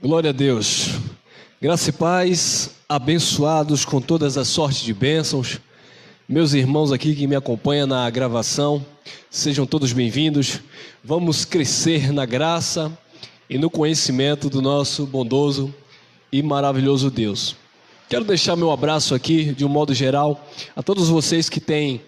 Glória a Deus. Graça e paz, abençoados com todas as sortes de bênçãos. Meus irmãos aqui que me acompanham na gravação, sejam todos bem-vindos. Vamos crescer na graça e no conhecimento do nosso bondoso e maravilhoso Deus. Quero deixar meu abraço aqui, de um modo geral, a todos vocês que têm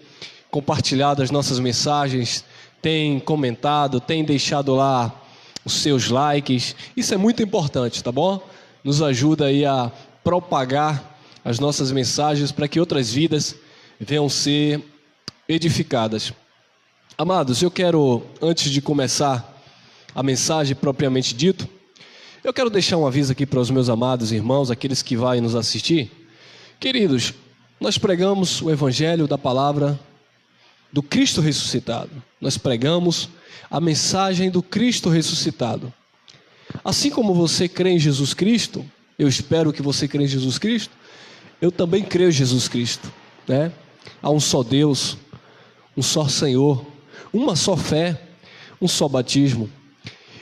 compartilhado as nossas mensagens, têm comentado, têm deixado lá os seus likes. Isso é muito importante, tá bom? Nos ajuda aí a propagar as nossas mensagens para que outras vidas venham ser edificadas. Amados, eu quero, antes de começar a mensagem propriamente dito, eu quero deixar um aviso aqui para os meus amados irmãos, aqueles que vão nos assistir. Queridos, nós pregamos o evangelho da palavra do Cristo ressuscitado. Nós pregamos a mensagem do Cristo ressuscitado. Assim como você crê em Jesus Cristo, eu espero que você crê em Jesus Cristo, eu também creio em Jesus Cristo, né? Há um só Deus, um só Senhor, uma só fé, um só batismo.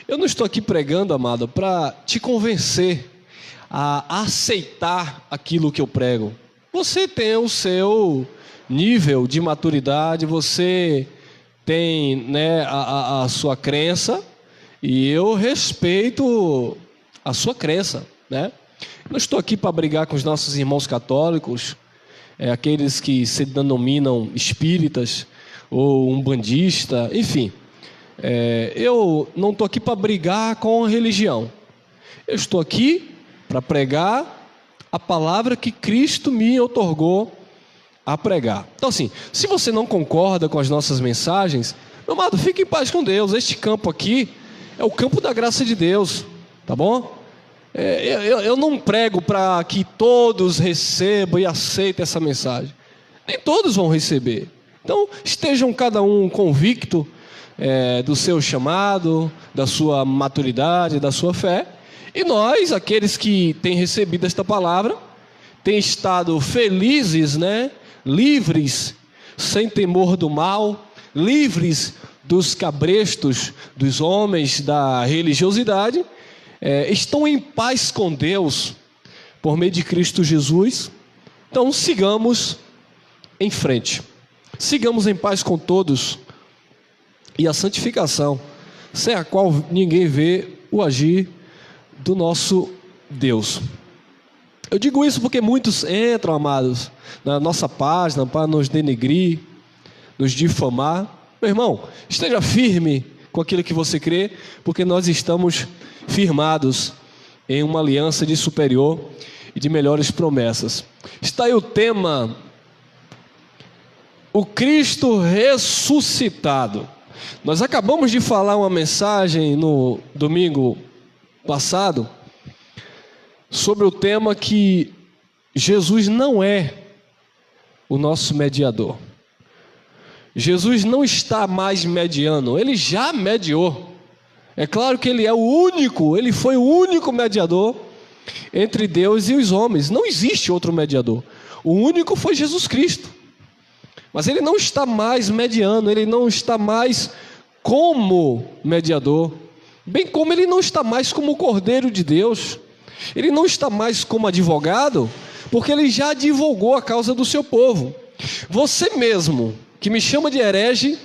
Eu não estou aqui pregando, amado, para te convencer a aceitar aquilo que eu prego. Você tem o seu nível de maturidade, você tem, né, a sua crença, e eu respeito a sua crença, né? Não estou aqui para brigar com os nossos irmãos católicos, aqueles que se denominam espíritas ou umbandista, enfim. Eu não estou aqui para brigar com a religião. Eu estou aqui para pregar a palavra que Cristo me outorgou a pregar. Então assim, se você não concorda com as nossas mensagens, meu amado, fique em paz com Deus. Este campo aqui é o campo da graça de Deus, tá bom? Eu não prego para que todos recebam e aceitem essa mensagem. Nem todos vão receber. Então estejam cada um convicto do seu chamado, da sua maturidade, da sua fé. E nós, aqueles que têm recebido esta palavra, têm estado felizes, né? Livres, sem temor do mal, livres dos cabrestos dos homens da religiosidade, estão em paz com Deus por meio de Cristo Jesus. Então sigamos em frente, sigamos em paz com todos, e a santificação, sem a qual ninguém vê o agir do nosso Deus. Eu digo isso porque muitos entram, amados, na nossa página para nos denegrir, nos difamar. Meu irmão, esteja firme com aquilo que você crê, porque nós estamos firmados em uma aliança de superior e de melhores promessas. Está aí o tema: o Cristo ressuscitado. Nós acabamos de falar uma mensagem no domingo passado sobre o tema que Jesus não é o nosso mediador. Jesus não está mais mediando, ele já mediou. É claro que ele é o único, ele foi o único mediador entre Deus e os homens. Não existe outro mediador. O único foi Jesus Cristo. Mas ele não está mais mediando, ele não está mais como mediador, bem como ele não está mais como o Cordeiro de Deus. Ele não está mais como advogado, porque ele já advogou a causa do seu povo. Você mesmo, que me chama de herege,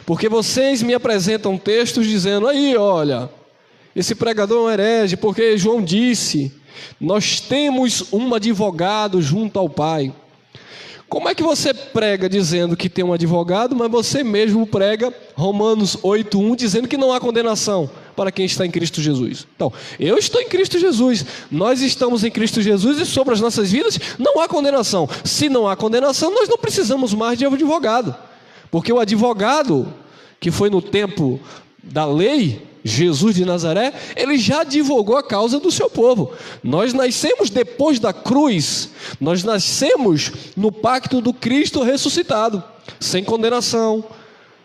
porque vocês me apresentam textos dizendo: aí, olha, esse pregador é um herege, porque João disse, nós temos um advogado junto ao Pai. Como é que você prega dizendo que tem um advogado, mas você mesmo prega Romanos 8:1 dizendo que não há condenação para quem está em Cristo Jesus? Então, eu estou em Cristo Jesus, nós estamos em Cristo Jesus, e sobre as nossas vidas não há condenação. Se não há condenação, nós não precisamos mais de advogado, porque o advogado que foi no tempo da lei, Jesus de Nazaré, ele já advogou a causa do seu povo. Nós nascemos depois da cruz, nós nascemos no pacto do Cristo ressuscitado, sem condenação,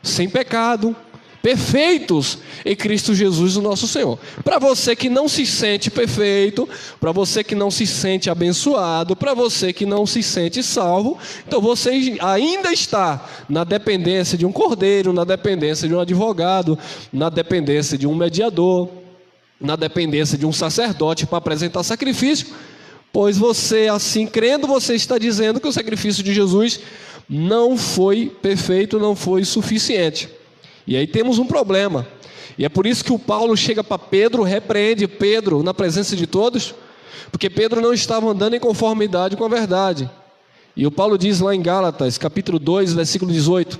sem pecado, perfeitos em Cristo Jesus, o nosso Senhor. Para você que não se sente perfeito, para você que não se sente abençoado, para você que não se sente salvo, então você ainda está na dependência de um cordeiro, na dependência de um advogado, na dependência de um mediador. na dependência de um sacerdote para apresentar sacrifício, pois você, assim crendo, você está dizendo que o sacrifício de Jesus não foi perfeito, não foi suficiente. E aí temos um problema. E é por isso que o Paulo chega para Pedro, repreende Pedro na presença de todos, porque Pedro não estava andando em conformidade com a verdade. E o Paulo diz lá em Gálatas, capítulo 2, versículo 18: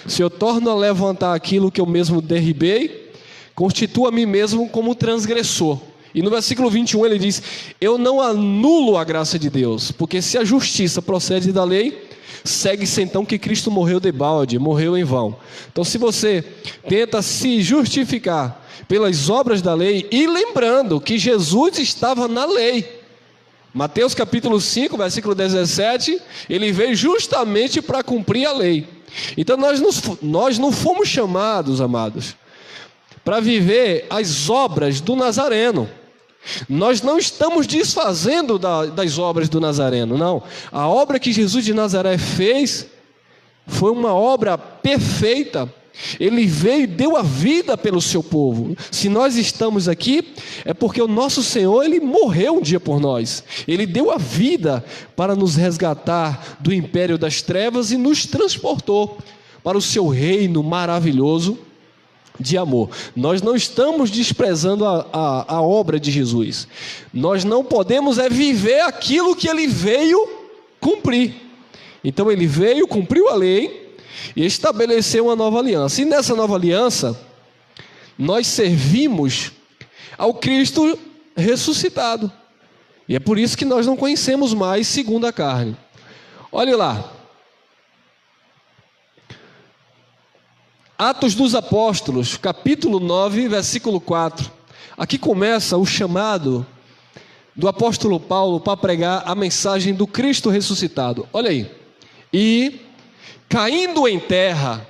se eu torno a levantar aquilo que eu mesmo derribei, constituo a mim mesmo como transgressor. E no versículo 21 ele diz: eu não anulo a graça de Deus, porque se a justiça procede da lei, segue-se então que Cristo morreu debalde, morreu em vão. Então, se você tenta se justificar pelas obras da lei, e lembrando que Jesus estava na lei, Mateus capítulo 5, versículo 17, ele veio justamente para cumprir a lei. Então nós não fomos chamados, amados, para viver as obras do Nazareno. Nós não estamos desfazendo das obras do Nazareno, não. A obra que Jesus de Nazaré fez foi uma obra perfeita. Ele veio e deu a vida pelo seu povo. Se nós estamos aqui, é porque o nosso Senhor, Ele morreu um dia por nós. Ele deu a vida para nos resgatar do império das trevas e nos transportou para o seu reino maravilhoso de amor. Nós não estamos desprezando a obra de Jesus. Nós não podemos viver aquilo que Ele veio cumprir. Então Ele veio, cumpriu a lei e estabeleceu uma nova aliança. E nessa nova aliança, nós servimos ao Cristo ressuscitado. E é por isso que nós não conhecemos mais segundo a carne. Olhe lá. Atos dos Apóstolos, capítulo 9, versículo 4. Aqui começa o chamado do apóstolo Paulo para pregar a mensagem do Cristo ressuscitado. Olha aí. E, caindo em terra,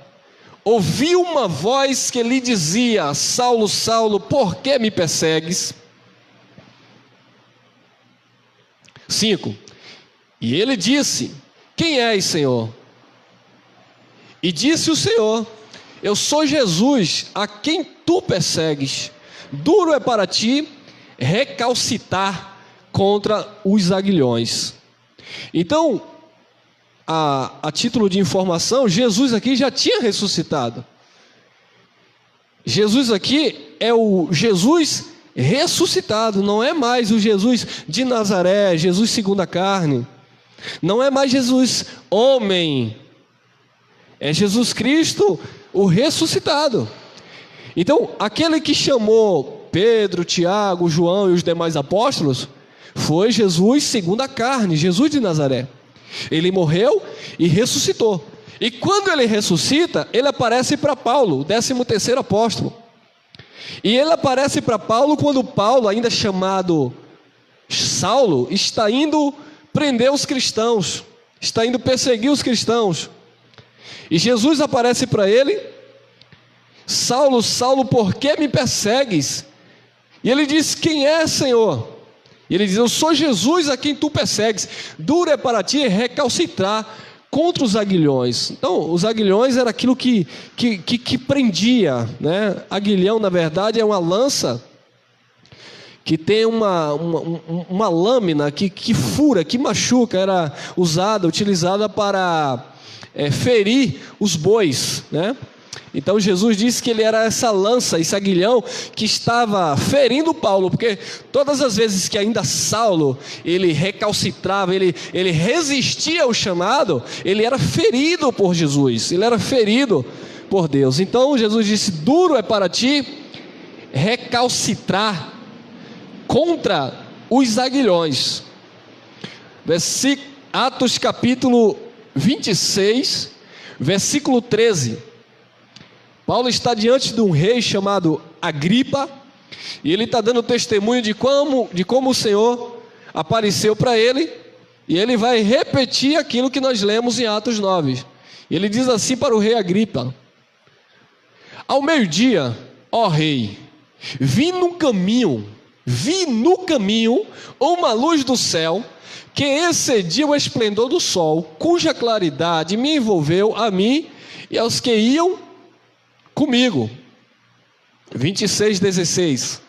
ouviu uma voz que lhe dizia: Saulo, Saulo, por que me persegues? 5. E ele disse: quem és, Senhor? E disse o Senhor: eu sou Jesus, a quem tu persegues. Duro é para ti recalcitar contra os aguilhões. Então, a título de informação, Jesus aqui já tinha ressuscitado. Jesus aqui é o Jesus ressuscitado, não é mais o Jesus de Nazaré, Jesus segundo a carne. Não é mais Jesus homem, é Jesus Cristo, o ressuscitado. Então, aquele que chamou Pedro, Tiago, João e os demais apóstolos foi Jesus segundo a carne, Jesus de Nazaré. Ele morreu e ressuscitou. E quando ele ressuscita, ele aparece para Paulo, o 13º apóstolo. E ele aparece para Paulo quando Paulo, ainda chamado Saulo, está indo prender os cristãos, está indo perseguir os cristãos. E Jesus aparece para ele: Saulo, Saulo, por que me persegues? E ele diz: quem é, Senhor? E ele diz: eu sou Jesus a quem tu persegues. Duro é para ti recalcitrar contra os aguilhões. Então, os aguilhões era aquilo que prendia, né? Aguilhão, na verdade, é uma lança que tem uma lâmina que fura, que machuca. Era usada, utilizada para ferir os bois, né? Então Jesus disse que ele era essa lança, esse aguilhão que estava ferindo Paulo, porque todas as vezes que ainda Saulo, ele recalcitrava, ele resistia ao chamado, ele era ferido por Jesus, ele era ferido por Deus. Então Jesus disse: duro é para ti recalcitrar contra os aguilhões. Atos capítulo 26, versículo 13. Paulo está diante de um rei chamado Agripa, e ele está dando testemunho de como o Senhor apareceu para ele, e ele vai repetir aquilo que nós lemos em Atos 9. Ele diz assim para o rei Agripa: ao meio-dia, ó rei, vi no caminho uma luz do céu que excedia o esplendor do sol, cuja claridade me envolveu a mim e aos que iam comigo. 26:16.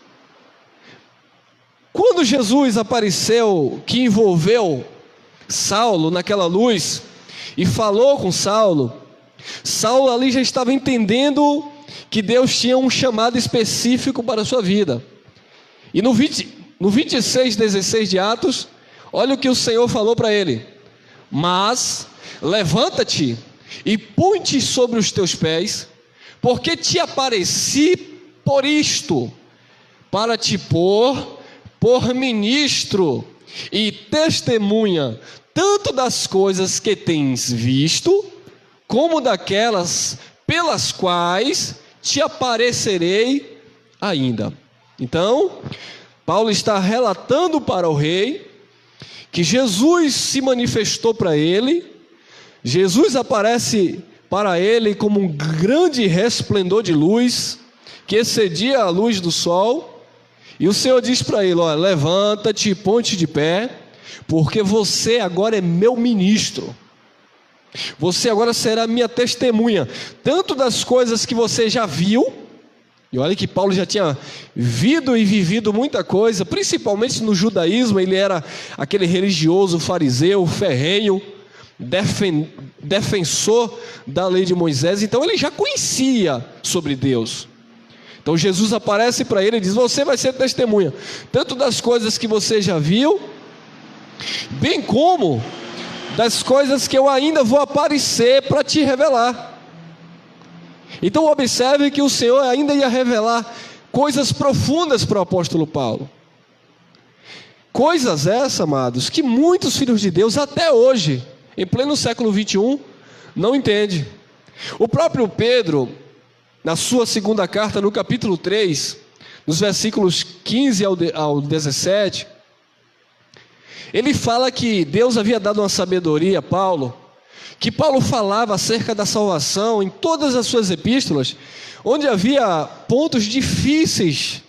Quando Jesus apareceu, que envolveu Saulo naquela luz e falou com Saulo, Saulo ali já estava entendendo que Deus tinha um chamado específico para a sua vida. E no 26:16 de Atos, olha o que o Senhor falou para ele: mas levanta-te e põe-te sobre os teus pés, porque te apareci por isto, para te pôr por ministro e testemunha, tanto das coisas que tens visto, como daquelas pelas quais te aparecerei ainda. Então, Paulo está relatando para o rei que Jesus se manifestou para ele. Jesus aparece para ele como um grande resplendor de luz, que excedia a luz do sol, e o Senhor diz para ele: olha, levanta-te e põe-te de pé, porque você agora é meu ministro, você agora será minha testemunha, tanto das coisas que você já viu, e olha que Paulo já tinha vivido e vivido muita coisa, principalmente no judaísmo. Ele era aquele religioso fariseu, ferrenho, defensor da lei de Moisés, então ele já conhecia sobre Deus. Então Jesus aparece para ele e diz: você vai ser testemunha, tanto das coisas que você já viu, bem como das coisas que eu ainda vou aparecer para te revelar. Então observe que o Senhor ainda ia revelar coisas profundas para o apóstolo Paulo. Coisas essas, amados, que muitos filhos de Deus até hoje, em pleno século 21, não entendem. O próprio Pedro, na sua segunda carta, no capítulo 3, nos versículos 15 ao 17, ele fala que Deus havia dado uma sabedoria a Paulo, que Paulo falava acerca da salvação em todas as suas epístolas, onde havia pontos difíceis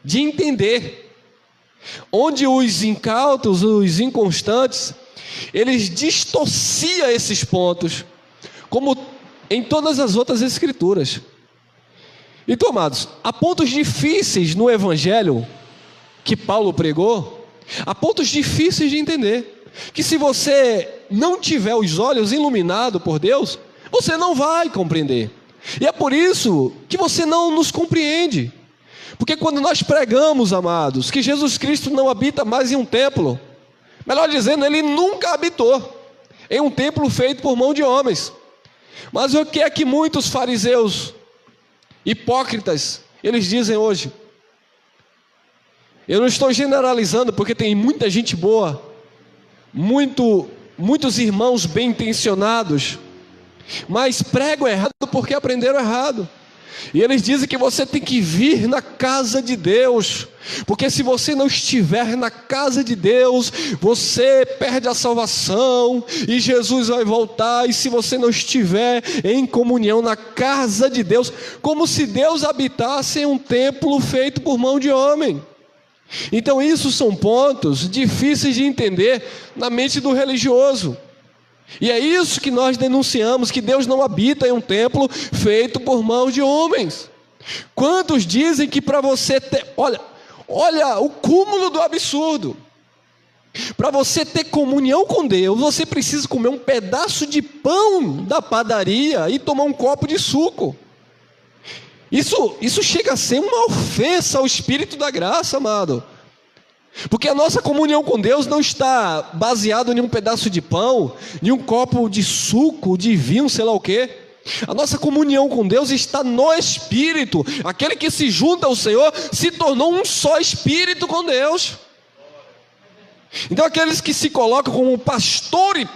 de entender, onde os incautos, os inconstantes, eles distorciam esses pontos, como em todas as outras escrituras. Então, amados, há pontos difíceis no evangelho que Paulo pregou, há pontos difíceis de entender, que se você não tiver os olhos iluminados por Deus, você não vai compreender. E é por isso que você não nos compreende. Porque quando nós pregamos, amados, que Jesus Cristo não habita mais em um templo, melhor dizendo, ele nunca habitou em um templo feito por mão de homens. Mas o que é que muitos fariseus hipócritas, eles dizem hoje? Eu não estou generalizando, porque tem muita gente boa, muitos irmãos bem intencionados, mas pregam errado porque aprenderam errado. E eles dizem que você tem que vir na casa de Deus, porque se você não estiver na casa de Deus, você perde a salvação, e Jesus vai voltar, e se você não estiver em comunhão na casa de Deus, como se Deus habitasse em um templo feito por mão de homem. Então isso são pontos difíceis de entender na mente do religioso. E é isso que nós denunciamos, que Deus não habita em um templo feito por mãos de homens. Quantos dizem que para você ter... Olha o cúmulo do absurdo. Para você ter comunhão com Deus, você precisa comer um pedaço de pão da padaria e tomar um copo de suco. Isso chega a ser uma ofensa ao Espírito da graça, amado. Porque a nossa comunhão com Deus não está baseada em um pedaço de pão, em um copo de suco, de vinho, sei lá o quê. A nossa comunhão com Deus está no Espírito. Aquele que se junta ao Senhor se tornou um só Espírito com Deus. Então aqueles que se colocam como pastores,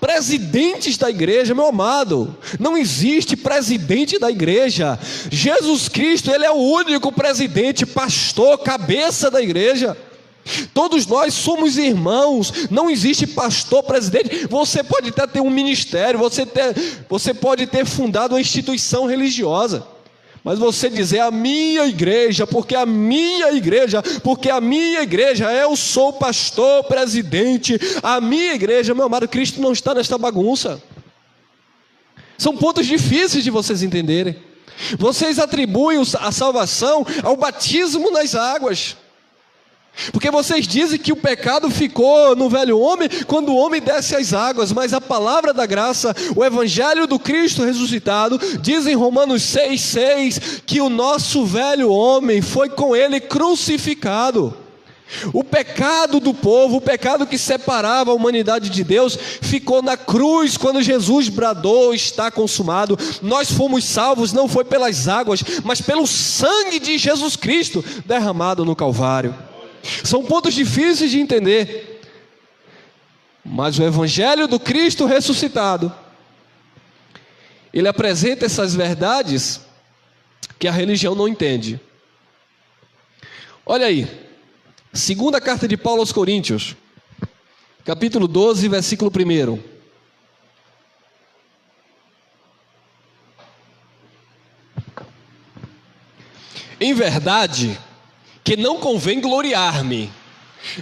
presidentes da igreja, meu amado, não existe presidente da igreja. Jesus Cristo, ele é o único presidente, pastor, cabeça da igreja. Todos nós somos irmãos, não existe pastor, presidente. Você pode até ter um ministério, você pode ter fundado uma instituição religiosa, mas você dizer a minha igreja, porque a minha igreja, eu sou pastor, presidente, a minha igreja, meu amado, Cristo não está nesta bagunça. São pontos difíceis de vocês entenderem. Vocês atribuem a salvação ao batismo nas águas. Porque vocês dizem que o pecado ficou no velho homem quando o homem desce às águas, mas a palavra da graça, o evangelho do Cristo ressuscitado, diz em Romanos 6,6 que o nosso velho homem foi com ele crucificado. O pecado do povo, o pecado que separava a humanidade de Deus, ficou na cruz quando Jesus bradou: está consumado. Nós fomos salvos não foi pelas águas, mas pelo sangue de Jesus Cristo derramado no Calvário. São pontos difíceis de entender, mas o evangelho do Cristo ressuscitado, ele apresenta essas verdades que a religião não entende. Olha aí, segunda carta de Paulo aos Coríntios, capítulo 12, versículo 1. Em verdade que não convém gloriar-me,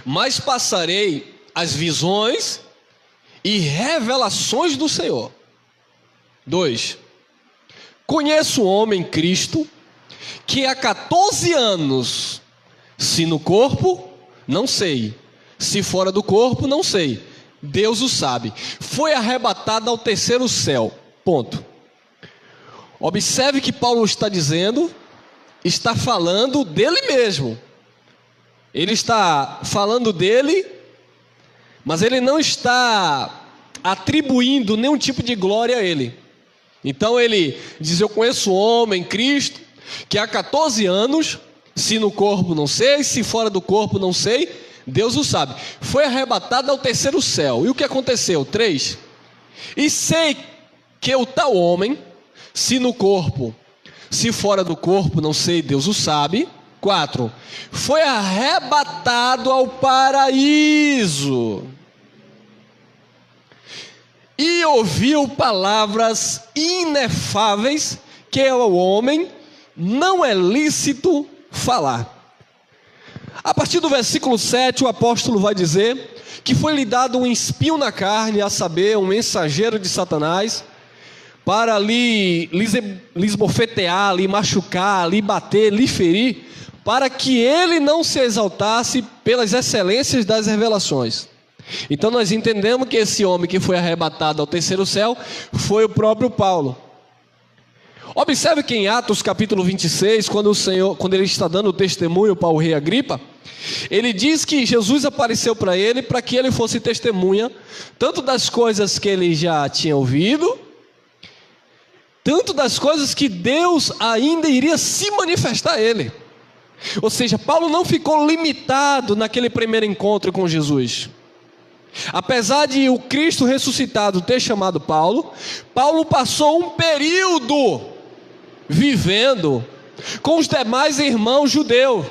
mas passarei as visões e revelações do Senhor. 2. Conheço um homem, Cristo, que há 14 anos, se no corpo, não sei, se fora do corpo, não sei, Deus o sabe, foi arrebatado ao terceiro céu. Ponto. Observe que Paulo está dizendo, está falando dele mesmo. Ele está falando dele, mas ele não está atribuindo nenhum tipo de glória a ele. Então ele diz: eu conheço um homem, Cristo, que há 14 anos, se no corpo não sei, se fora do corpo não sei, Deus o sabe, foi arrebatado ao terceiro céu. E o que aconteceu? 3. E sei que o tal homem, se no corpo, se fora do corpo, não sei, Deus o sabe. 4. Foi arrebatado ao paraíso. E ouviu palavras inefáveis que ao homem não é lícito falar. A partir do versículo 7, o apóstolo vai dizer que foi-lhe dado um espinho na carne, a saber, um mensageiro de Satanás, para lhe esbofetear, lhe machucar, lhe bater, lhe ferir, para que ele não se exaltasse pelas excelências das revelações. Então nós entendemos que esse homem que foi arrebatado ao terceiro céu foi o próprio Paulo. Observe que em Atos capítulo 26, quando ele está dando testemunho para o rei Agripa, ele diz que Jesus apareceu para ele para que ele fosse testemunha tanto das coisas que ele já tinha ouvido, tanto das coisas que Deus ainda iria se manifestar a ele. Ou seja, Paulo não ficou limitado naquele primeiro encontro com Jesus. Apesar de o Cristo ressuscitado ter chamado Paulo, Paulo passou um período vivendo com os demais irmãos judeus.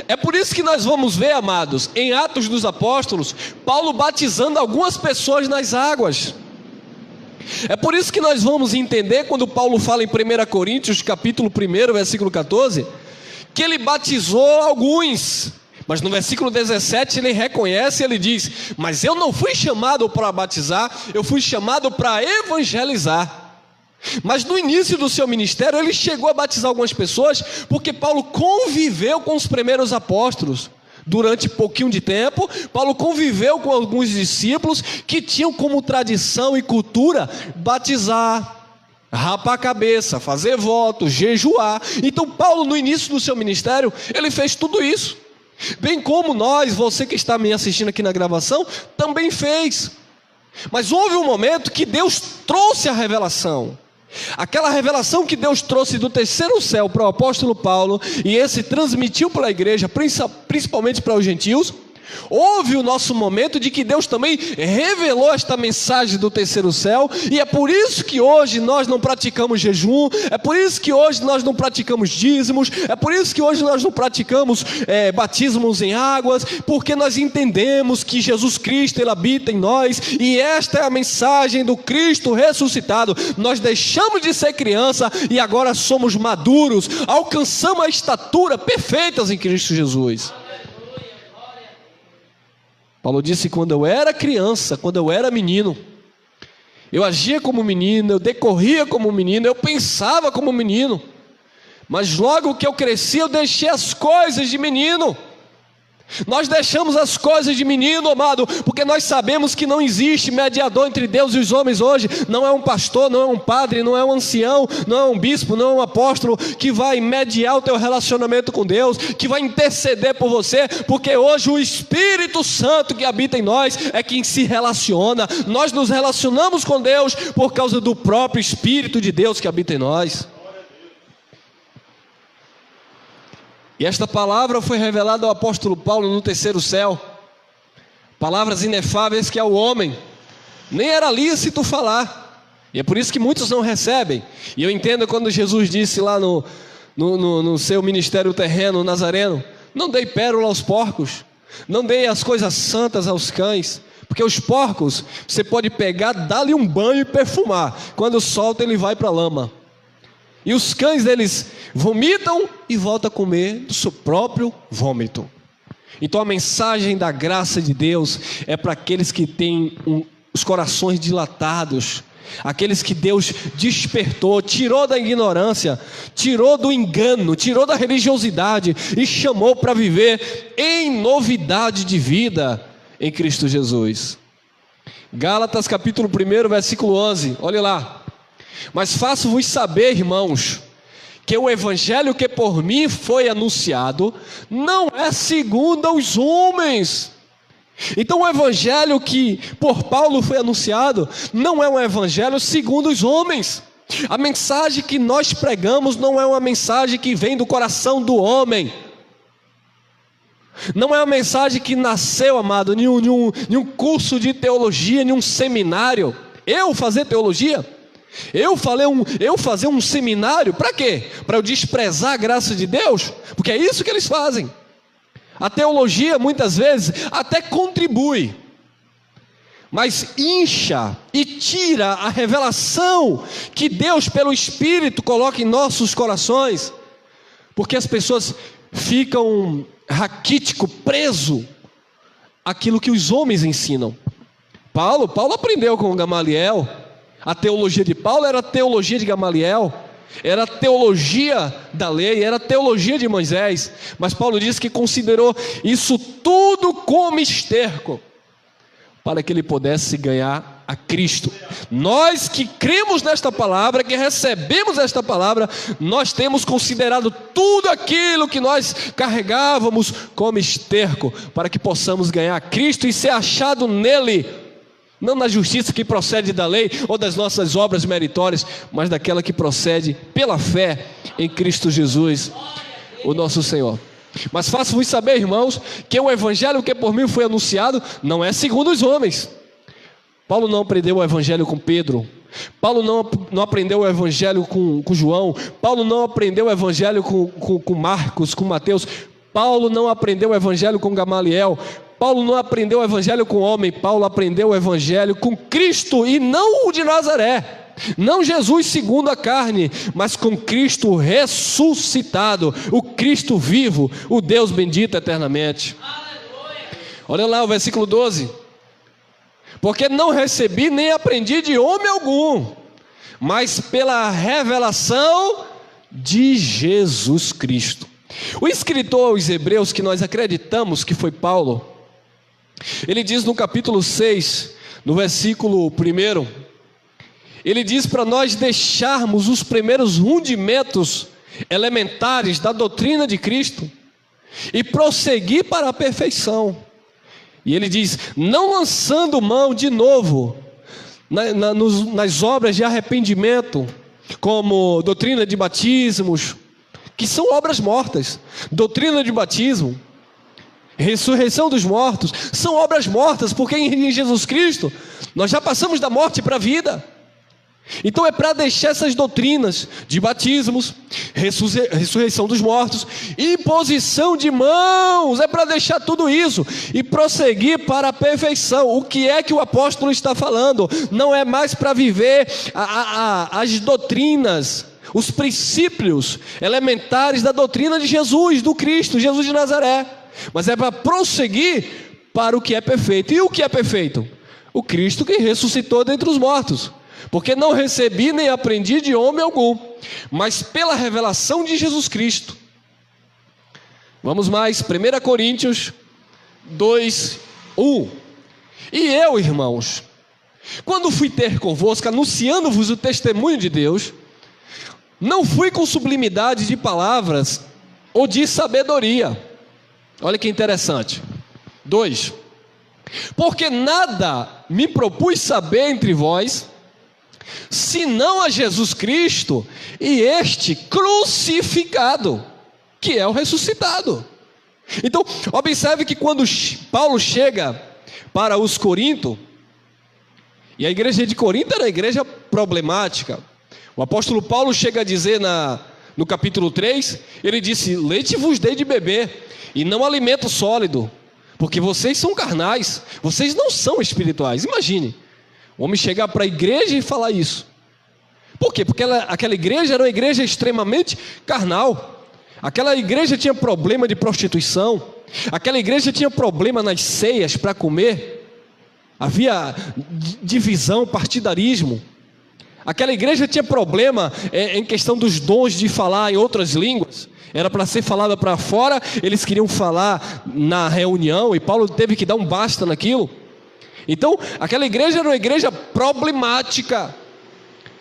É por isso que nós vamos ver, amados, em Atos dos Apóstolos, Paulo batizando algumas pessoas nas águas. É por isso que nós vamos entender quando Paulo fala em 1 Coríntios capítulo 1, versículo 14, que ele batizou alguns. Mas no versículo 17 ele reconhece, ele diz: mas eu não fui chamado para batizar, eu fui chamado para evangelizar. Mas no início do seu ministério ele chegou a batizar algumas pessoas, porque Paulo conviveu com os primeiros apóstolos. Durante pouquinho de tempo, Paulo conviveu com alguns discípulos que tinham como tradição e cultura batizar, rapar a cabeça, fazer votos, jejuar. Então Paulo, no início do seu ministério, ele fez tudo isso. Bem como nós, você que está me assistindo aqui na gravação, também fez. Mas houve um momento que Deus trouxe a revelação. Aquela revelação que Deus trouxe do terceiro céu para o apóstolo Paulo, e esse transmitiu para a igreja, principalmente para os gentios. Houve o nosso momento de que Deus também revelou esta mensagem do terceiro céu, e é por isso que hoje nós não praticamos jejum, é por isso que hoje nós não praticamos dízimos, é por isso que hoje nós não praticamos batismos em águas, porque nós entendemos que Jesus Cristo, Ele habita em nós, e esta é a mensagem do Cristo ressuscitado. Nós deixamos de ser criança e agora somos maduros, alcançamos a estatura perfeita em Cristo Jesus. Paulo disse: quando eu era criança, quando eu era menino, eu agia como menino, eu decorria como menino, eu pensava como menino, mas logo que eu cresci, eu deixei as coisas de menino. Nós deixamos as coisas de menino, amado, porque nós sabemos que não existe mediador entre Deus e os homens hoje. Não é um pastor, não é um padre, não é um ancião, não é um bispo, não é um apóstolo que vai mediar o teu relacionamento com Deus, que vai interceder por você, porque hoje o Espírito Santo que habita em nós é quem se relaciona. Nós nos relacionamos com Deus por causa do próprio Espírito de Deus que habita em nós. E esta palavra foi revelada ao apóstolo Paulo no terceiro céu. Palavras inefáveis que ao homem nem era lícito falar. E é por isso que muitos não recebem. E eu entendo quando Jesus disse lá no seu ministério terreno, nazareno: não dei pérola aos porcos, não dei as coisas santas aos cães. Porque os porcos, você pode pegar, dar-lhe um banho e perfumar. Quando solta, ele vai para a lama. E os cães, eles vomitam e voltam a comer do seu próprio vômito. Então a mensagem da graça de Deus é para aqueles que têm os corações dilatados, aqueles que Deus despertou, tirou da ignorância, tirou do engano, tirou da religiosidade e chamou para viver em novidade de vida em Cristo Jesus. Gálatas capítulo 1, versículo 11, olha lá. Mas faço-vos saber, irmãos, que o evangelho que por mim foi anunciado não é segundo aos homens. Então o evangelho que por Paulo foi anunciado não é um evangelho segundo os homens. A mensagem que nós pregamos não é uma mensagem que vem do coração do homem. Não é uma mensagem que nasceu, amado, em um curso de teologia, em um seminário. Eu fazer teologia? Eu fazer um seminário, para quê? Para eu desprezar a graça de Deus? Porque é isso que eles fazem. A teologia muitas vezes até contribui, mas incha e tira a revelação que Deus pelo Espírito coloca em nossos corações, porque as pessoas ficam raquítico, preso àquilo que os homens ensinam. Paulo aprendeu com Gamaliel. A teologia de Paulo era a teologia de Gamaliel, era a teologia da lei, era a teologia de Moisés. Mas Paulo diz que considerou isso tudo como esterco, para que ele pudesse ganhar a Cristo. Nós que cremos nesta palavra, que recebemos esta palavra, nós temos considerado tudo aquilo que nós carregávamos como esterco, para que possamos ganhar a Cristo e ser achado nele. Não na justiça que procede da lei ou das nossas obras meritórias, mas daquela que procede pela fé em Cristo Jesus, o nosso Senhor. Mas faço-vos saber, irmãos, que o evangelho que por mim foi anunciado não é segundo os homens. Paulo não aprendeu o evangelho com Pedro. Paulo não aprendeu o evangelho com João. Paulo não aprendeu o evangelho com Marcos, com Mateus. Paulo não aprendeu o evangelho com Gamaliel. Paulo não aprendeu o evangelho com homem. Paulo aprendeu o evangelho com Cristo, e não o de Nazaré, não Jesus segundo a carne, mas com Cristo ressuscitado, o Cristo vivo, o Deus bendito eternamente. Olha lá o versículo 12: porque não recebi nem aprendi de homem algum, mas pela revelação de Jesus Cristo. O escritor aos Hebreus, que nós acreditamos que foi Paulo, ele diz no capítulo 6, no versículo 1, ele diz para nós deixarmos os primeiros rudimentos elementares da doutrina de Cristo e prosseguir para a perfeição. E ele diz: não lançando mão de novo nas obras de arrependimento, como doutrina de batismos, que são obras mortas. Doutrina de batismo, ressurreição dos mortos, são obras mortas, porque em Jesus Cristo nós já passamos da morte para a vida. Então é para deixar essas doutrinas de batismos, ressurreição dos mortos, imposição de mãos, é para deixar tudo isso e prosseguir para a perfeição. O que é que o apóstolo está falando? Não é mais para viver as doutrinas, os princípios elementares da doutrina de Jesus, do Cristo, Jesus de Nazaré, mas é para prosseguir para o que é perfeito. E o que é perfeito? O Cristo que ressuscitou dentre os mortos. Porque não recebi nem aprendi de homem algum, mas pela revelação de Jesus Cristo. Vamos mais, 1 Coríntios, 2, 1. E eu, irmãos, quando fui ter convosco, anunciando-vos o testemunho de Deus, não fui com sublimidade de palavras ou de sabedoria. Olha que interessante. 2. Porque nada me propus saber entre vós, senão a Jesus Cristo e este crucificado, que é o ressuscitado. Então, observe que quando Paulo chega para os Corinto, e a igreja de Corinto era uma igreja problemática, o apóstolo Paulo chega a dizer no capítulo 3, ele disse: leite vos dei de beber, e não alimento sólido, porque vocês são carnais, vocês não são espirituais. Imagine, o homem chegar para a igreja e falar isso. Por quê? Porque aquela igreja era uma igreja extremamente carnal. Aquela igreja tinha problema de prostituição, aquela igreja tinha problema nas ceias para comer, havia divisão, partidarismo. Aquela igreja tinha problema em questão dos dons de falar em outras línguas. Era para ser falada para fora, eles queriam falar na reunião, e Paulo teve que dar um basta naquilo. Então, aquela igreja era uma igreja problemática.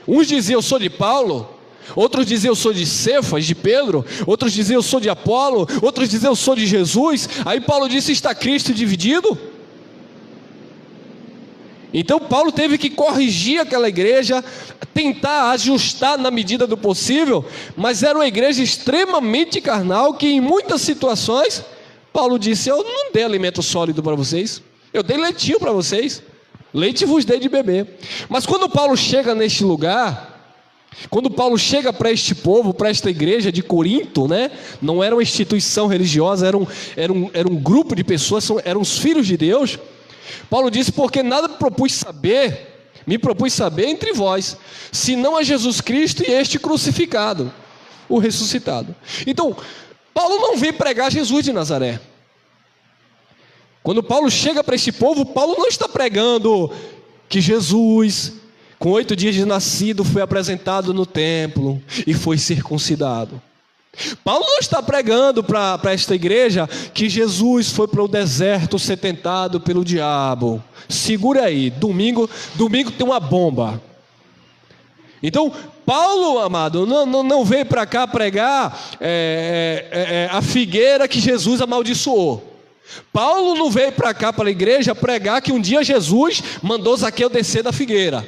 Uns diziam: eu sou de Paulo. Outros diziam: eu sou de Cefas, de Pedro. Outros diziam: eu sou de Apolo. Outros diziam: eu sou de Jesus. Aí Paulo disse: está Cristo dividido? Então Paulo teve que corrigir aquela igreja, tentar ajustar na medida do possível, mas era uma igreja extremamente carnal, que em muitas situações, Paulo disse: eu não dei alimento sólido para vocês, eu dei leitinho para vocês, leite vos dei de beber. Mas quando Paulo chega neste lugar, quando Paulo chega para este povo, para esta igreja de Corinto, né? Não era uma instituição religiosa, era um grupo de pessoas, eram os filhos de Deus. Paulo disse: porque nada me propus saber entre vós, senão a Jesus Cristo e este crucificado, o ressuscitado. Então, Paulo não veio pregar Jesus de Nazaré. Quando Paulo chega para este povo, Paulo não está pregando que Jesus, com 8 dias de nascido, foi apresentado no templo e foi circuncidado. Paulo não está pregando para esta igreja que Jesus foi para o deserto ser tentado pelo diabo. Segura aí, domingo tem uma bomba. Então, Paulo, amado, não veio para cá pregar a figueira que Jesus amaldiçoou. Paulo não veio para cá, para a igreja, pregar que um dia Jesus mandou Zaqueu descer da figueira.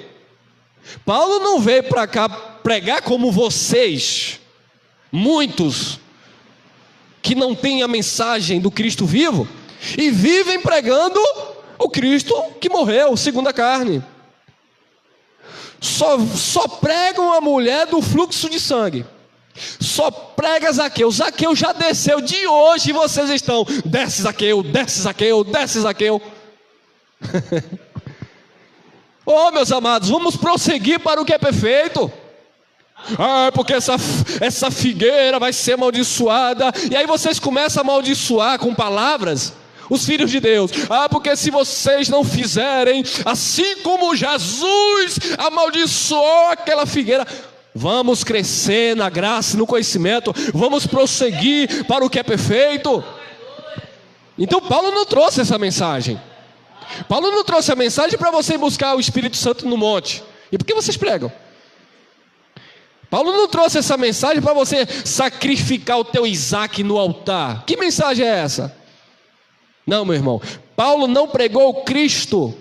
Paulo não veio para cá pregar como vocês, muitos que não têm a mensagem do Cristo vivo e vivem pregando o Cristo que morreu segundo a carne. Só pregam a mulher do fluxo de sangue, só prega Zaqueu. Zaqueu já desceu, de hoje vocês estão: desce Zaqueu, desce Zaqueu, desce Zaqueu. Oh, meus amados, vamos prosseguir para o que é perfeito. Porque essa figueira vai ser amaldiçoada. E aí vocês começam a amaldiçoar com palavras os filhos de Deus. Porque se vocês não fizerem assim como Jesus amaldiçoou aquela figueira. Vamos crescer na graça e no conhecimento, vamos prosseguir para o que é perfeito. Então Paulo não trouxe essa mensagem. Paulo não trouxe a mensagem para você buscar o Espírito Santo no monte. E por que vocês pregam? Paulo não trouxe essa mensagem para você sacrificar o teu Isaac no altar. Que mensagem é essa? Não, meu irmão. Paulo não pregou o Cristo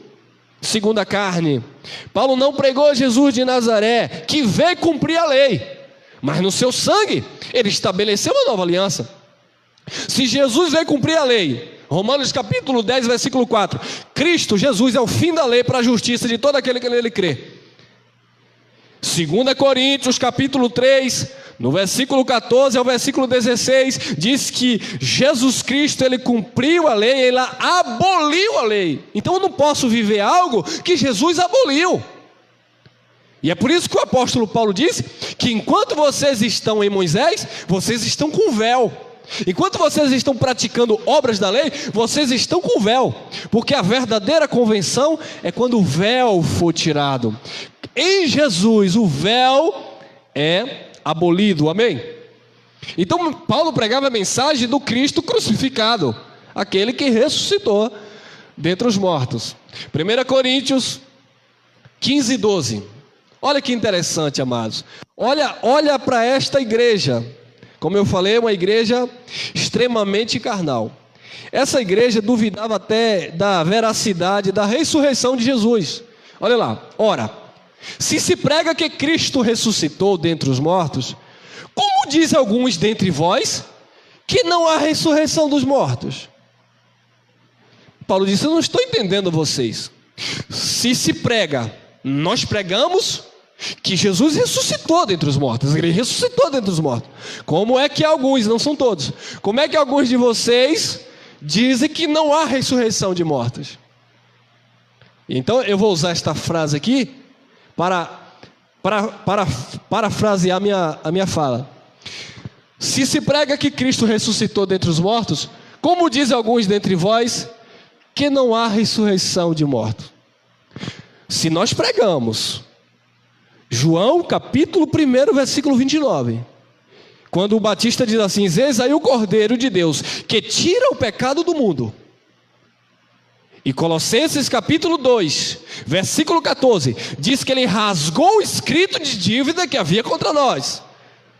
segundo a carne. Paulo não pregou Jesus de Nazaré, que veio cumprir a lei, mas no seu sangue ele estabeleceu uma nova aliança. Se Jesus veio cumprir a lei, Romanos capítulo 10, versículo 4, Cristo, Jesus é o fim da lei para a justiça de todo aquele que nele crê. 2 Coríntios capítulo 3, no versículo 14 ao versículo 16, diz que Jesus Cristo, ele cumpriu a lei, ele aboliu a lei. Então eu não posso viver algo que Jesus aboliu. E é por isso que o apóstolo Paulo disse que enquanto vocês estão em Moisés, vocês estão com véu. Enquanto vocês estão praticando obras da lei, vocês estão com véu. Porque a verdadeira convenção é quando o véu for tirado. Em Jesus o véu é abolido, amém? Então Paulo pregava a mensagem do Cristo crucificado, aquele que ressuscitou dentre os mortos. 1 Coríntios 15, 12. Olha que interessante, amados. Olha para esta igreja. Como eu falei, é uma igreja extremamente carnal. Essa igreja duvidava até da veracidade da ressurreição de Jesus. Olha lá. Ora, se se prega que Cristo ressuscitou dentre os mortos, como dizem alguns dentre vós que não há ressurreição dos mortos? Paulo disse: eu não estou entendendo vocês. Se se prega, nós pregamos que Jesus ressuscitou dentre os mortos. Ele ressuscitou dentre os mortos. Como é que alguns, não são todos, como é que alguns de vocês dizem que não há ressurreição de mortos? Então eu vou usar esta frase aqui para parafrasear a minha fala. Se se prega que Cristo ressuscitou dentre os mortos, como dizem alguns dentre vós que não há ressurreição de mortos? Se nós pregamos João capítulo 1, versículo 29, quando o Batista diz assim: eis aí o Cordeiro de Deus que tira o pecado do mundo. E Colossenses capítulo 2, versículo 14, diz que ele rasgou o escrito de dívida que havia contra nós.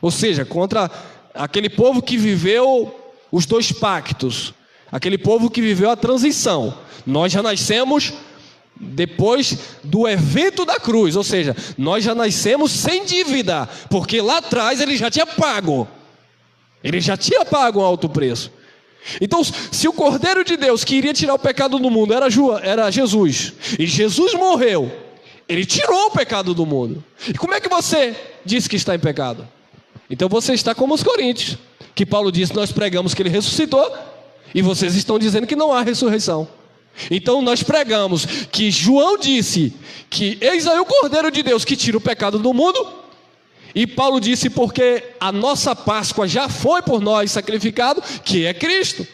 Ou seja, contra aquele povo que viveu os dois pactos, aquele povo que viveu a transição. Nós já nascemos depois do evento da cruz, ou seja, nós já nascemos sem dívida, porque lá atrás ele já tinha pago. Ele já tinha pago um alto preço. Então, se o Cordeiro de Deus que iria tirar o pecado do mundo era Jesus, e Jesus morreu, ele tirou o pecado do mundo. E como é que você diz que está em pecado? Então você está como os coríntios, que Paulo disse: nós pregamos que ele ressuscitou, e vocês estão dizendo que não há ressurreição. Então nós pregamos que João disse que eis aí o Cordeiro de Deus que tira o pecado do mundo, e Paulo disse: porque a nossa Páscoa já foi por nós sacrificado, que é Cristo.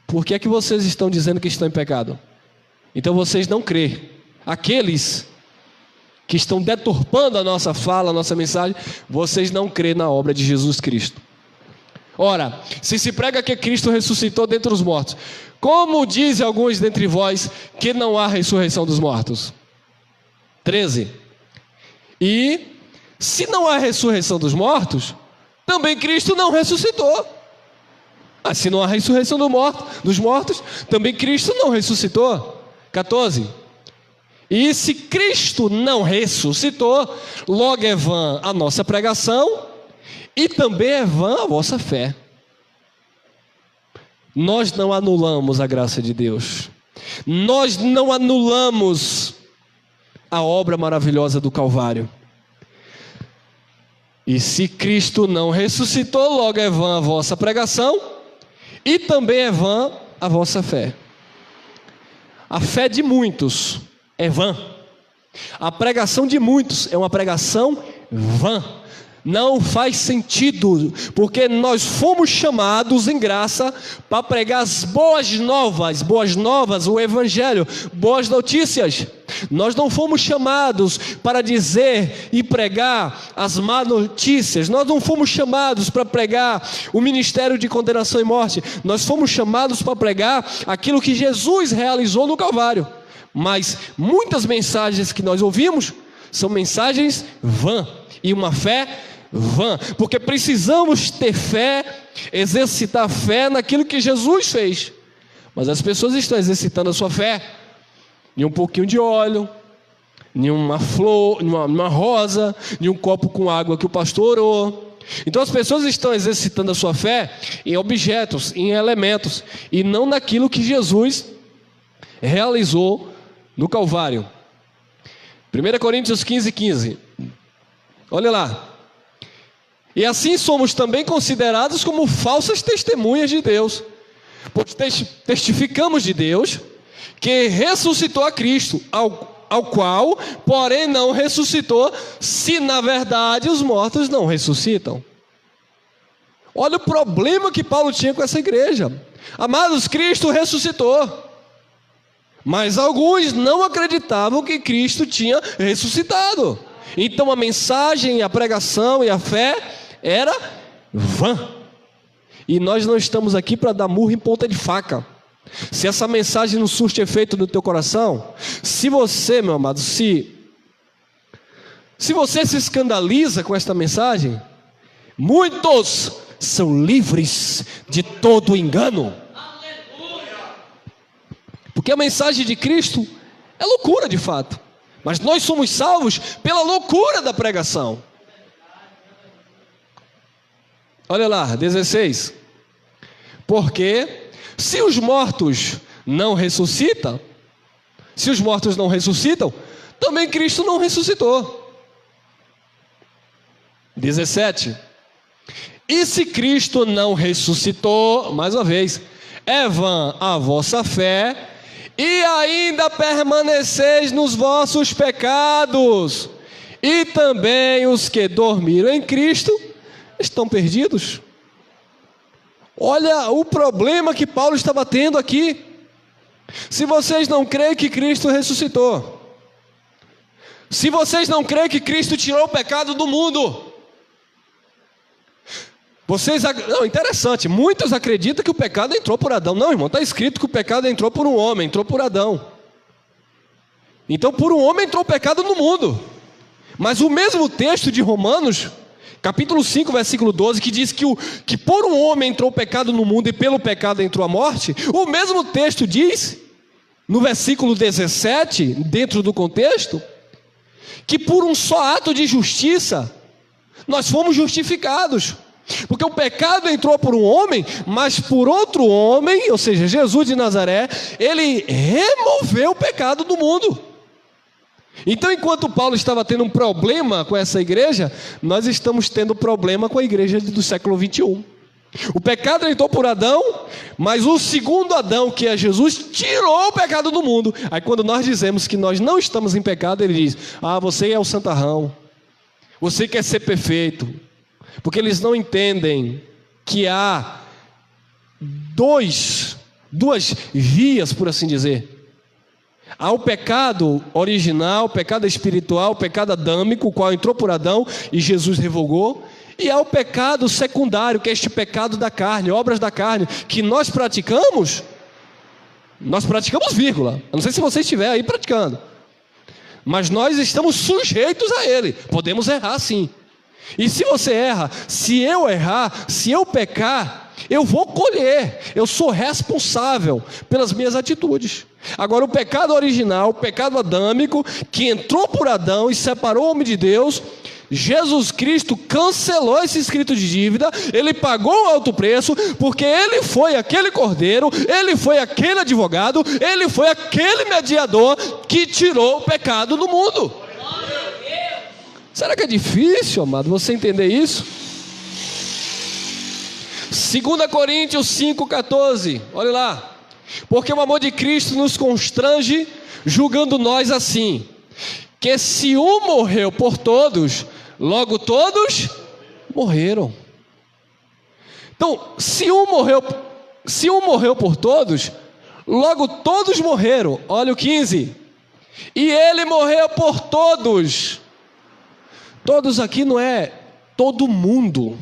Por que é que vocês estão dizendo que estão em pecado? Então vocês não crêem. Aqueles que estão deturpando a nossa fala, a nossa mensagem, vocês não crêem na obra de Jesus Cristo. Ora, se se prega que Cristo ressuscitou dentre os mortos, como dizem alguns dentre vós que não há ressurreição dos mortos? 13. E se não há ressurreição dos mortos, também Cristo não ressuscitou. Se não há ressurreição dos mortos, também Cristo não ressuscitou. 14. E se Cristo não ressuscitou, logo é vã a nossa pregação, e também é vã a vossa fé. Nós não anulamos a graça de Deus. Nós não anulamos a obra maravilhosa do Calvário. E se Cristo não ressuscitou, logo é vã a vossa pregação, e também é vã a vossa fé. A fé de muitos é vã. A pregação de muitos é uma pregação vã. Não faz sentido, porque nós fomos chamados em graça para pregar as boas novas, o evangelho, boas notícias. Nós não fomos chamados para dizer e pregar as más notícias. Nós não fomos chamados para pregar o ministério de condenação e morte. Nós fomos chamados para pregar aquilo que Jesus realizou no Calvário. Mas muitas mensagens que nós ouvimos são mensagens vã, e uma fé vã, porque precisamos ter fé, exercitar fé naquilo que Jesus fez. Mas as pessoas estão exercitando a sua fé em um pouquinho de óleo, em uma flor, numa rosa, em um copo com água que o pastor orou. Então as pessoas estão exercitando a sua fé em objetos, em elementos, e não naquilo que Jesus realizou no Calvário. 1 Coríntios 15, 15. Olha lá. E assim somos também considerados como falsas testemunhas de Deus, pois testificamos de Deus que ressuscitou a Cristo, ao qual, porém, não ressuscitou, se na verdade os mortos não ressuscitam. Olha o problema que Paulo tinha com essa igreja. Amados, Cristo ressuscitou, mas alguns não acreditavam que Cristo tinha ressuscitado. Então a mensagem, a pregação e a fé era vã. E nós não estamos aqui para dar murro em ponta de faca. Se essa mensagem não surte efeito no teu coração, se você, meu amado, se você se escandaliza com esta mensagem, muitos são livres de todo engano. Porque a mensagem de Cristo é loucura de fato, mas nós somos salvos pela loucura da pregação. Olha lá, 16. Porque se os mortos não ressuscitam, também Cristo não ressuscitou. 17. E se Cristo não ressuscitou, mais uma vez, é vã a vossa fé, e ainda permaneceis nos vossos pecados, e também os que dormiram em Cristo estão perdidos. Olha o problema que Paulo estava tendo aqui. Se vocês não creem que Cristo ressuscitou, se vocês não creem que Cristo tirou o pecado do mundo, não, interessante, muitos acreditam que o pecado entrou por Adão. Não, irmão, está escrito que o pecado entrou por um homem, entrou por Adão. Então por um homem entrou o pecado no mundo. Mas o mesmo texto de Romanos, capítulo 5, versículo 12, que diz que por um homem entrou o pecado no mundo e pelo pecado entrou a morte, o mesmo texto diz, no versículo 17, dentro do contexto, que por um só ato de justiça, nós fomos justificados. Porque o pecado entrou por um homem, mas por outro homem, ou seja, Jesus de Nazaré, ele removeu o pecado do mundo. Então, enquanto Paulo estava tendo um problema com essa igreja, nós estamos tendo problema com a igreja do século 21. O pecado entrou por Adão, mas o segundo Adão, que é Jesus, tirou o pecado do mundo. Aí quando nós dizemos que nós não estamos em pecado, ele diz: você é o santarrão, você quer ser perfeito. Porque eles não entendem que há duas vias, por assim dizer. Há o pecado original, o pecado espiritual, o pecado adâmico, o qual entrou por Adão e Jesus revogou. E há o pecado secundário, que é este pecado da carne, obras da carne, que nós praticamos, vírgula. Eu não sei se você estiver aí praticando, mas nós estamos sujeitos a ele. Podemos errar sim. E se você erra, se eu errar, se eu pecar, eu vou colher. Eu sou responsável pelas minhas atitudes. Agora o pecado original, o pecado adâmico, que entrou por Adão e separou o homem de Deus, Jesus Cristo cancelou esse escrito de dívida. Ele pagou o alto preço, porque ele foi aquele cordeiro, ele foi aquele advogado, ele foi aquele mediador que tirou o pecado do mundo. Será que é difícil, amado, você entender isso? 2 Coríntios 5,14, olha lá. Porque o amor de Cristo nos constrange, julgando nós assim, que se um morreu por todos, logo todos morreram. Então, se um morreu por todos, logo todos morreram. Olha o 15. E ele morreu por todos. Todos aqui não é todo mundo.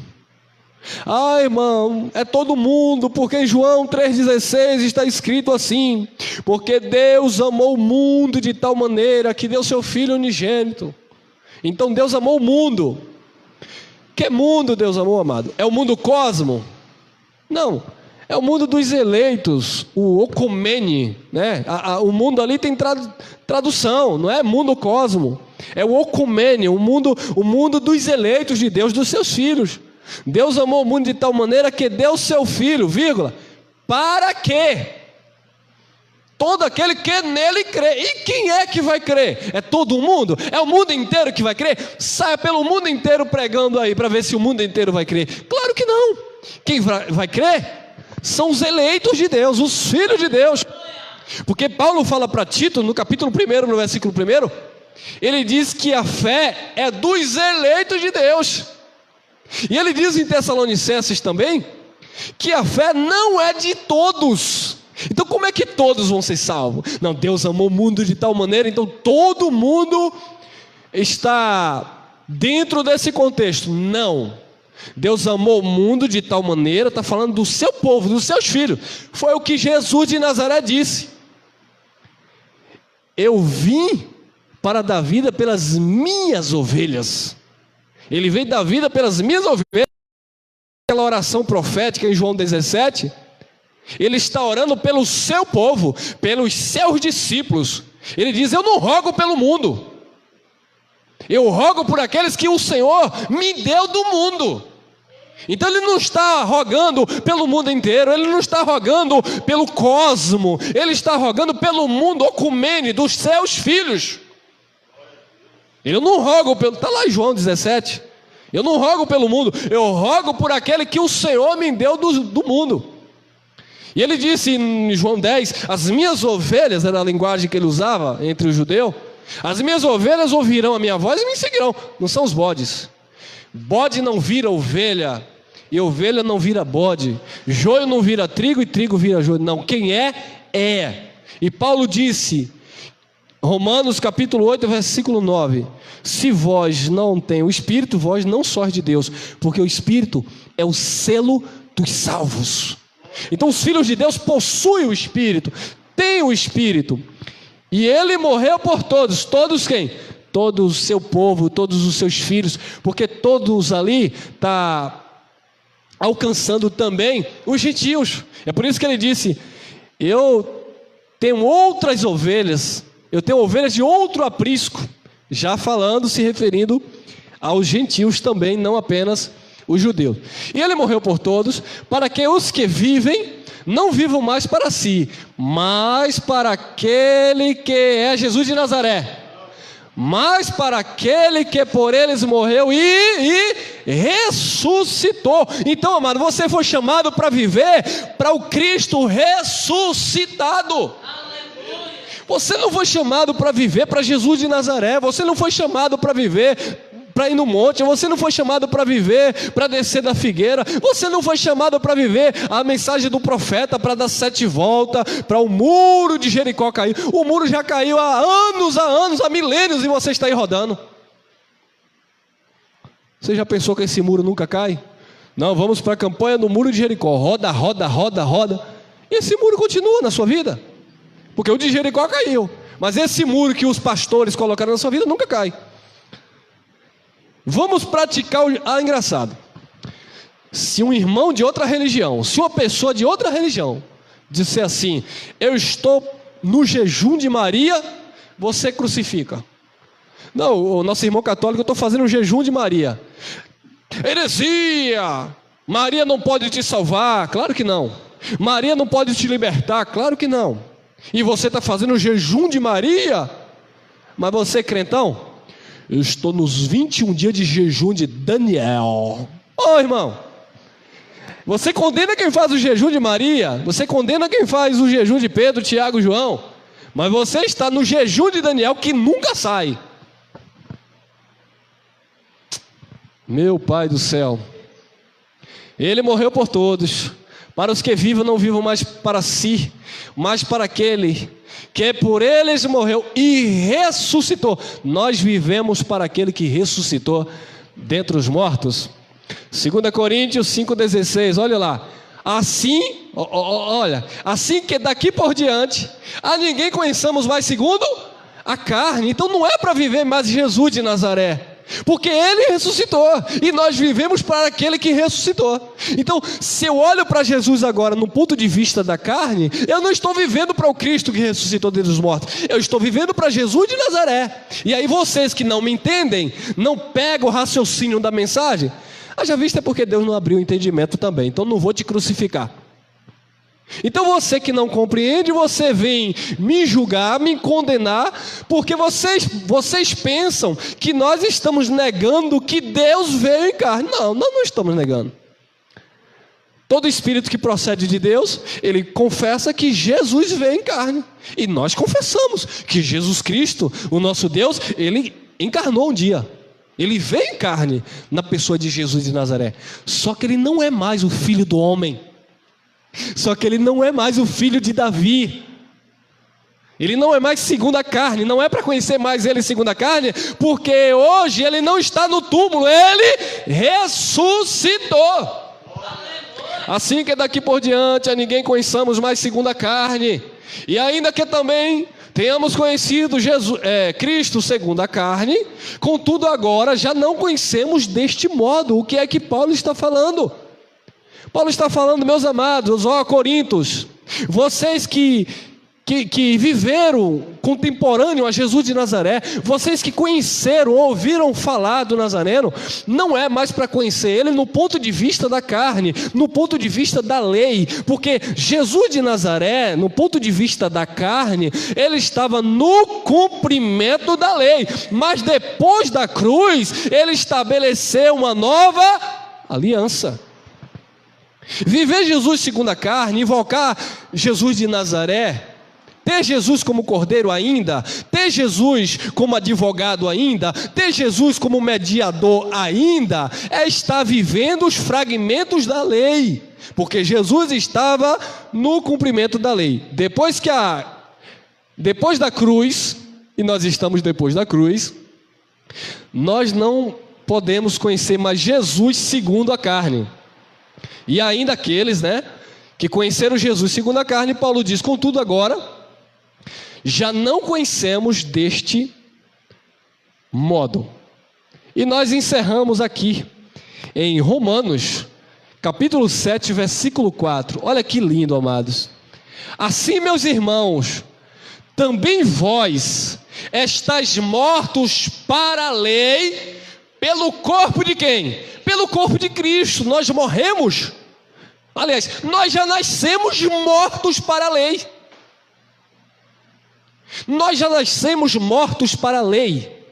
Irmão, é todo mundo, porque em João 3,16 está escrito assim: porque Deus amou o mundo de tal maneira que deu seu Filho unigênito. Então Deus amou o mundo. Que mundo Deus amou, amado? É o mundo cosmo? Não, é o mundo dos eleitos, o ocomene, né? O mundo ali tem tradução, não é mundo cosmo. É o ocomene, o mundo dos eleitos de Deus, dos seus filhos. Deus amou o mundo de tal maneira que deu seu Filho, vírgula, para que todo aquele que nele crê. E quem é que vai crer? É todo mundo? É o mundo inteiro que vai crer? Saia pelo mundo inteiro pregando aí, para ver se o mundo inteiro vai crer. Claro que não. Quem vai crer são os eleitos de Deus, os filhos de Deus. Porque Paulo fala para Tito, no capítulo 1, no versículo 1, ele diz que a fé é dos eleitos de Deus. E ele diz em Tessalonicenses também que a fé não é de todos. Então como é que todos vão ser salvos? Não, Deus amou o mundo de tal maneira, então todo mundo está dentro desse contexto. Não. Deus amou o mundo de tal maneira, está falando do seu povo, dos seus filhos. Foi o que Jesus de Nazaré disse: eu vim para dar vida pelas minhas ovelhas. Ele veio dar vida pelas minhas ovelhas. Aquela oração profética em João 17, ele está orando pelo seu povo, pelos seus discípulos. Ele diz: eu não rogo pelo mundo, eu rogo por aqueles que o Senhor me deu do mundo. Então ele não está rogando pelo mundo inteiro, ele não está rogando pelo cosmo, ele está rogando pelo mundo ocumene dos seus filhos. Eu não rogo pelo, está lá em João 17, eu não rogo pelo mundo, eu rogo por aquele que o Senhor me deu do mundo. E ele disse em João 10, as minhas ovelhas, era a linguagem que ele usava entre o judeu, as minhas ovelhas ouvirão a minha voz e me seguirão. Não são os bodes. Bode não vira ovelha, e ovelha não vira bode. Joio não vira trigo, e trigo vira joio. Não, quem é, é. E Paulo disse, Romanos capítulo 8, versículo 9: se vós não tem o Espírito, vós não sois de Deus, porque o Espírito é o selo dos salvos. Então os filhos de Deus possuem o Espírito, têm o Espírito, e ele morreu por todos. Todos quem? Todo o seu povo, todos os seus filhos, porque todos ali está alcançando também os gentios. É por isso que ele disse, eu tenho outras ovelhas, eu tenho ovelhas de outro aprisco, já falando, se referindo aos gentios também, não apenas os judeus. E ele morreu por todos, para que os que vivem não vivam mais para si, mas para aquele que é Jesus de Nazaré, mas para aquele que por eles morreu e ressuscitou. Então, amado, você foi chamado para viver para o Cristo ressuscitado. Você não foi chamado para viver para Jesus de Nazaré, você não foi chamado para viver para ir no monte, você não foi chamado para viver para descer da figueira, você não foi chamado para viver a mensagem do profeta, para dar 7 voltas, para o muro de Jericó cair. O muro já caiu há anos, há milênios, e você está aí rodando. Você já pensou que esse muro nunca cai? Não, vamos para a campanha do muro de Jericó, roda, roda, roda, roda, e esse muro continua na sua vida, porque o de Jericó caiu, mas esse muro que os pastores colocaram na sua vida nunca cai. Vamos praticar engraçado. Se um irmão de outra religião, se uma pessoa de outra religião disser assim, eu estou no jejum de Maria, você crucifica. Não, o nosso irmão católico, eu estou fazendo o jejum de Maria. Heresia! Maria não pode te salvar. Claro que não. Maria não pode te libertar. Claro que não. E você está fazendo o jejum de Maria? Mas você, crentão, eu estou nos 21 dias de jejum de Daniel. Ô irmão, você condena quem faz o jejum de Maria, você condena quem faz o jejum de Pedro, Tiago e João, mas você está no jejum de Daniel que nunca sai. Meu Pai do céu, ele morreu por todos, para os que vivam não vivam mais para si, mas para aquele que por eles morreu e ressuscitou. Nós vivemos para aquele que ressuscitou dentre os mortos. 2 Coríntios 5,16, olha lá. Assim, olha, assim que daqui por diante a ninguém conheçamos mais segundo a carne. Então não é para viver mais Jesus de Nazaré, porque ele ressuscitou, e nós vivemos para aquele que ressuscitou. Então, se eu olho para Jesus agora no ponto de vista da carne, eu não estou vivendo para o Cristo que ressuscitou dentre os mortos, eu estou vivendo para Jesus de Nazaré. E aí vocês que não me entendem, não pegam o raciocínio da mensagem, haja vista é porque Deus não abriu o entendimento também, então não vou te crucificar. Então você que não compreende, você vem me julgar, me condenar, porque vocês pensam que nós estamos negando que Deus veio em carne. Não, nós não estamos negando. Todo espírito que procede de Deus, ele confessa que Jesus veio em carne. E nós confessamos que Jesus Cristo, o nosso Deus, ele encarnou um dia. Ele veio em carne na pessoa de Jesus de Nazaré. Só que ele não é mais o filho do homem. Só que ele não é mais o filho de Davi. Ele não é mais segundo a carne, não é para conhecer mais ele segundo a carne, porque hoje ele não está no túmulo, ele ressuscitou. Assim que daqui por diante a ninguém conheçamos mais segundo a carne, e ainda que também tenhamos conhecido Cristo segundo a carne, contudo agora já não conhecemos deste modo. O que é que Paulo está falando? Paulo está falando, meus amados, ó Coríntios, vocês que viveram contemporâneo a Jesus de Nazaré, vocês que conheceram, ouviram falar do Nazareno, não é mais para conhecer ele no ponto de vista da carne, no ponto de vista da lei, porque Jesus de Nazaré, no ponto de vista da carne, ele estava no cumprimento da lei, mas depois da cruz, ele estabeleceu uma nova aliança. Viver Jesus segundo a carne, invocar Jesus de Nazaré, ter Jesus como cordeiro ainda, ter Jesus como advogado ainda, ter Jesus como mediador ainda, é estar vivendo os fragmentos da lei, porque Jesus estava no cumprimento da lei. Depois da cruz, e nós estamos depois da cruz, nós não podemos conhecer mais Jesus segundo a carne. E ainda aqueles, que conheceram Jesus segundo a carne, Paulo diz, contudo agora já não conhecemos deste modo. E nós encerramos aqui em Romanos, capítulo 7, versículo 4. Olha que lindo, amados. Assim, meus irmãos, também vós estáis mortos para a lei, pelo corpo de quem? Pelo corpo de Cristo. Nós morremos. Aliás, nós já nascemos mortos para a lei. Nós já nascemos mortos para a lei,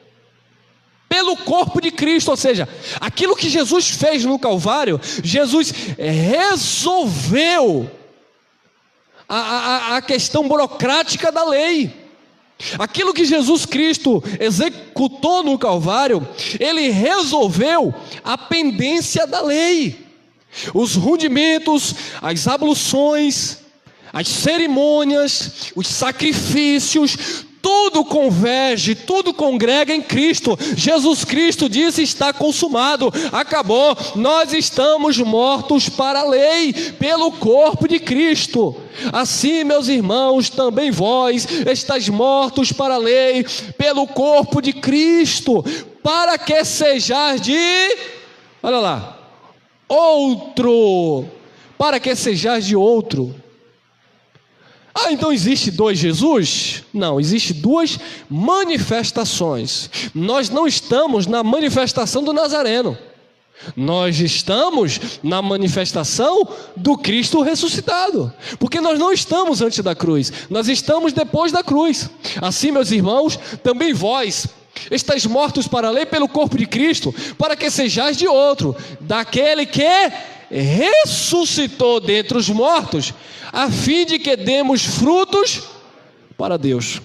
pelo corpo de Cristo, ou seja, aquilo que Jesus fez no Calvário, Jesus resolveu a questão burocrática da lei. Aquilo que Jesus Cristo executou no Calvário, ele resolveu a pendência da lei, os rudimentos, as abluções, as cerimônias, os sacrifícios, tudo converge, tudo congrega em Cristo. Jesus Cristo disse, está consumado, acabou. Nós estamos mortos para a lei, pelo corpo de Cristo. Assim, meus irmãos, também vós estáis mortos para a lei, pelo corpo de Cristo, para que sejais olha lá, outro, para que sejais de outro. Então existe dois Jesus? Não, existe duas manifestações. Nós não estamos na manifestação do Nazareno, nós estamos na manifestação do Cristo ressuscitado, porque nós não estamos antes da cruz, nós estamos depois da cruz. Assim, meus irmãos, também vós estáis mortos para a lei, pelo corpo de Cristo, para que sejais de outro, daquele que ressuscitou dentre os mortos, a fim de que demos frutos para Deus.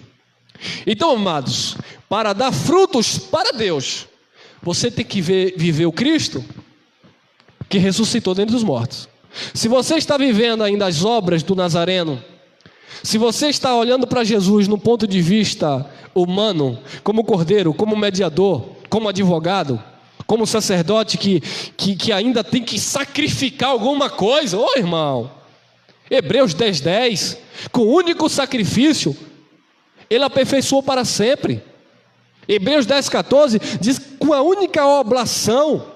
Então, amados, para dar frutos para Deus, você tem que viver o Cristo que ressuscitou dentre os mortos. Se você está vivendo ainda as obras do Nazareno, se você está olhando para Jesus no ponto de vista humano, como cordeiro, como mediador, como advogado, como sacerdote que ainda tem que sacrificar alguma coisa, irmão, Hebreus 10:10, com o único sacrifício, ele aperfeiçoou para sempre. Hebreus 10:14 diz, com a única oblação,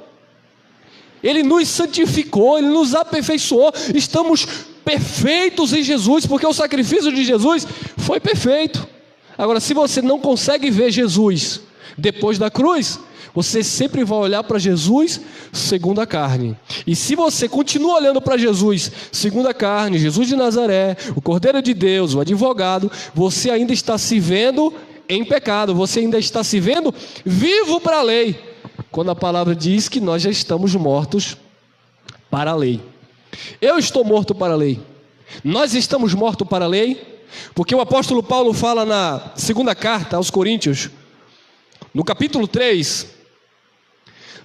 ele nos santificou, ele nos aperfeiçoou, estamos perfeitos em Jesus, porque o sacrifício de Jesus foi perfeito. Agora, se você não consegue ver Jesus depois da cruz, você sempre vai olhar para Jesus segundo a carne. E se você continua olhando para Jesus segundo a carne, Jesus de Nazaré, o Cordeiro de Deus, o advogado, você ainda está se vendo em pecado, você ainda está se vendo vivo para a lei, quando a palavra diz que nós já estamos mortos para a lei. Eu estou morto para a lei. Nós estamos mortos para a lei, porque o apóstolo Paulo fala na segunda carta aos Coríntios, no capítulo 3,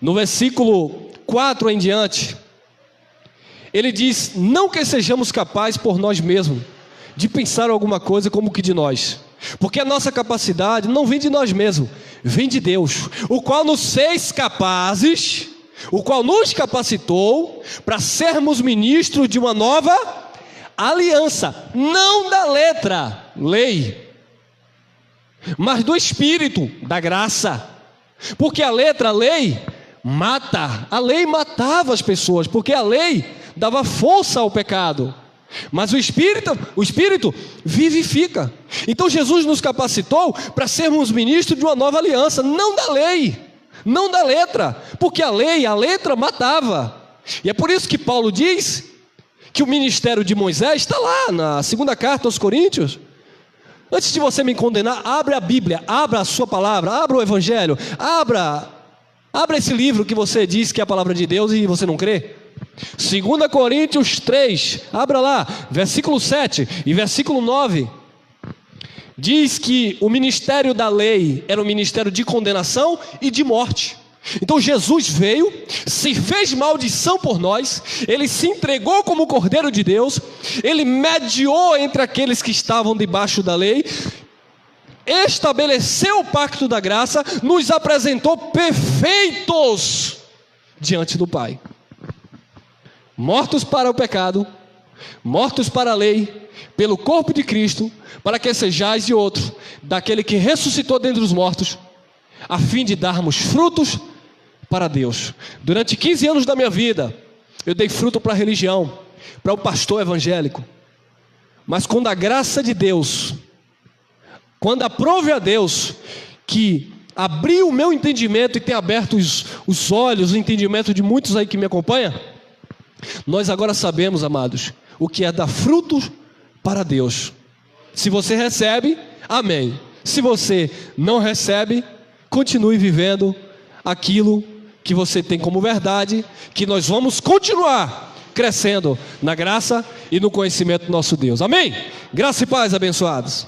no versículo 4 em diante, ele diz, não que sejamos capazes por nós mesmos, de pensar alguma coisa como que de nós, Porque a nossa capacidade não vem de nós mesmos, vem de Deus, o qual nos fez capazes, o qual nos capacitou para sermos ministros de uma nova aliança, não da letra, lei, mas do Espírito, da graça. Porque a letra, a lei, mata, a lei matava as pessoas, porque a lei dava força ao pecado. Mas o Espírito vivifica. Então Jesus nos capacitou para sermos ministros de uma nova aliança, não da lei, não da letra, porque a lei, a letra matava. E é por isso que Paulo diz que o ministério de Moisés está lá na segunda carta aos Coríntios. Antes de você me condenar, abra a Bíblia, abra a sua palavra, abra o Evangelho, abra esse livro que você diz que é a palavra de Deus e você não crê. 2 Coríntios 3, abra lá, versículo 7 e versículo 9, diz que o ministério da lei era um ministério de condenação e de morte. Então Jesus veio, se fez maldição por nós, ele se entregou como Cordeiro de Deus, ele mediou entre aqueles que estavam debaixo da lei, estabeleceu o pacto da graça, nos apresentou perfeitos diante do Pai, mortos para o pecado, mortos para a lei, pelo corpo de Cristo, para que sejais de outro, daquele que ressuscitou dentre os mortos, a fim de darmos frutos para Deus. Durante 15 anos da minha vida, eu dei fruto para a religião, para o pastor evangélico. Mas quando a graça de Deus, quando aprove a Deus, que abriu o meu entendimento e tem aberto os olhos, o entendimento de muitos aí que me acompanham, nós agora sabemos, amados, o que é dar frutos para Deus. Se você recebe, amém. Se você não recebe, continue vivendo aquilo que você tem como verdade, que nós vamos continuar crescendo na graça e no conhecimento do nosso Deus. Amém? Graça e paz, abençoados.